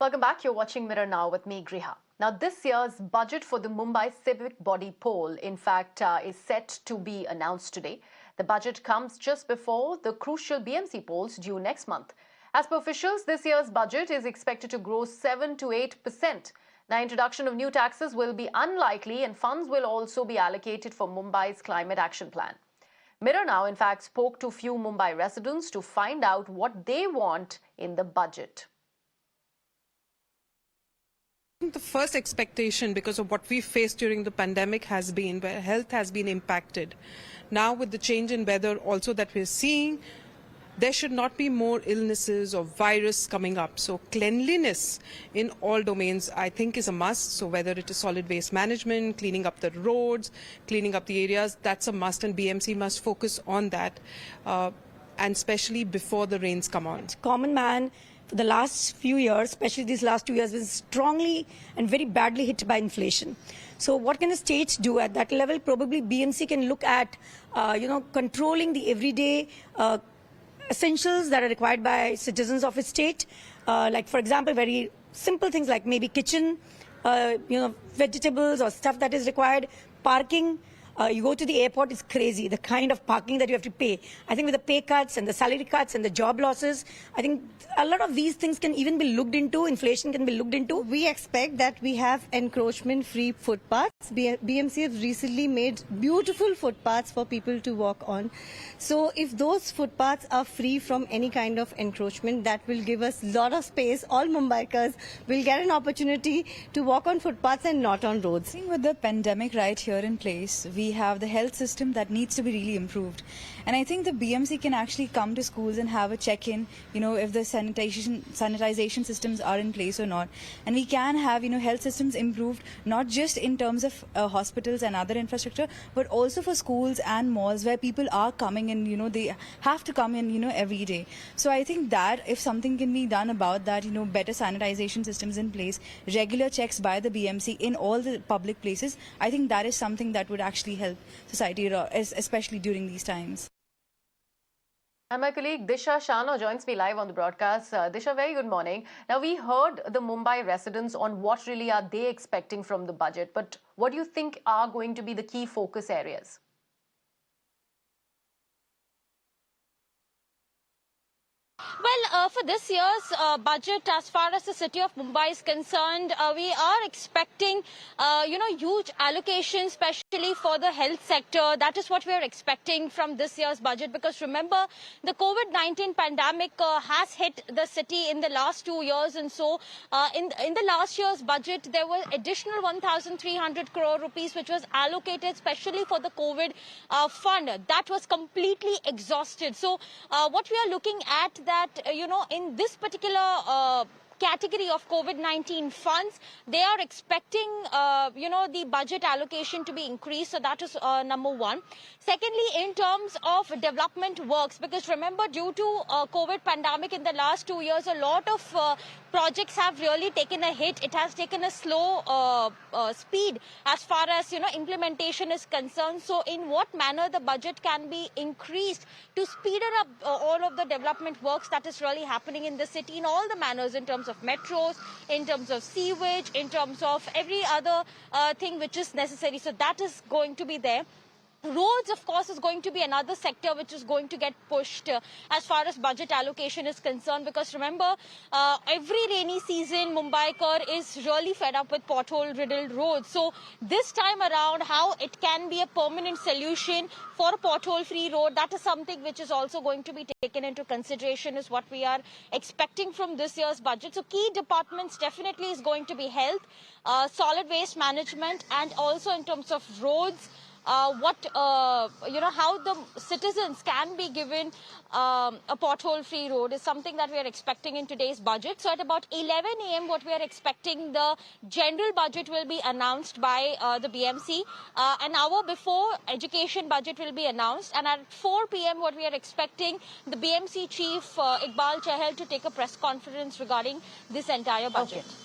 Welcome back. You're watching Mirror Now with me, Griha. Now, this year's budget for the Mumbai civic body poll, in fact, is set to be announced today. The budget comes just before the crucial BMC polls due next month. As per officials, this year's budget is expected to grow 7 to 8%. Now, introduction of new taxes will be unlikely, and funds will also be allocated for Mumbai's Climate Action Plan. Mirror Now, in fact, spoke to few Mumbai residents to find out what they want in the budget. The first expectation, because of what we faced during the pandemic, has been where health has been impacted. Now, with the change in weather also that we're seeing, there should not be more illnesses or virus coming up. So cleanliness in all domains, I think, is a must. So whether it is solid waste management, cleaning up the roads, cleaning up the areas, that's a must, and BMC must focus on that, and especially before the rains come on. Common man, for the last few years, especially these last 2 years, was strongly and very badly hit by inflation. So what can the states do at that level? Probably BMC can look at, controlling the everyday essentials that are required by citizens of its state. Like, for example, very simple things like maybe kitchen, vegetables or stuff that is required, parking. You go to the airport, it's crazy, the kind of parking that you have to pay. I think with the pay cuts and the salary cuts and the job losses, I think a lot of these things can even be looked into, inflation can be looked into. We expect that we have encroachment-free footpaths. BMC has recently made beautiful footpaths for people to walk on. So if those footpaths are free from any kind of encroachment, that will give us a lot of space. All Mumbaikars will get an opportunity to walk on footpaths and not on roads. I think with the pandemic right here in place, we have the health system that needs to be really improved. And I think the BMC can actually come to schools and have a check-in, if the sanitization systems are in place or not. And we can have, health systems improved, not just in terms of hospitals and other infrastructure, but also for schools and malls where people are coming in, they have to come in, every day. So I think that if something can be done about that, better sanitization systems in place, regular checks by the BMC in all the public places, I think that is something that would actually help society, especially during these times. And my colleague Disha Shano joins me live on the broadcast. Disha, very good morning. Now, we heard the Mumbai residents on what really are they expecting from the budget, but what do you think are going to be the key focus areas? Well, for this year's budget, as far as the city of Mumbai is concerned, we are expecting, huge allocations, especially for the health sector. That is what we are expecting from this year's budget, because remember, the COVID-19 pandemic has hit the city in the last 2 years. And so in the last year's budget, there were additional 1,300 crore rupees, which was allocated especially for the COVID fund. That was completely exhausted. So what we are looking at that, in this particular category of COVID-19 funds, they are expecting, the budget allocation to be increased. So that is number one. Secondly, in terms of development works, because remember, due to COVID pandemic in the last 2 years, a lot of projects have really taken a hit. It has taken a slow speed as far as, implementation is concerned. So in what manner the budget can be increased to speed up all of the development works that is really happening in the city in all the manners, in terms of metros, in terms of sewage, in terms of every other thing which is necessary. So that is going to be there. Roads, of course, is going to be another sector which is going to get pushed as far as budget allocation is concerned, because remember, every rainy season, Mumbaikar is really fed up with pothole-riddled roads. So this time around, how it can be a permanent solution for a pothole-free road, that is something which is also going to be taken into consideration, is what we are expecting from this year's budget. So key departments definitely is going to be health, solid waste management, and also in terms of roads, how the citizens can be given a pothole-free road is something that we are expecting in today's budget. So at about 11 a.m. what we are expecting, the general budget will be announced by the BMC. An hour before, education budget will be announced. And at 4 p.m. what we are expecting, the BMC chief Iqbal Singh to take a press conference regarding this entire budget. Okay.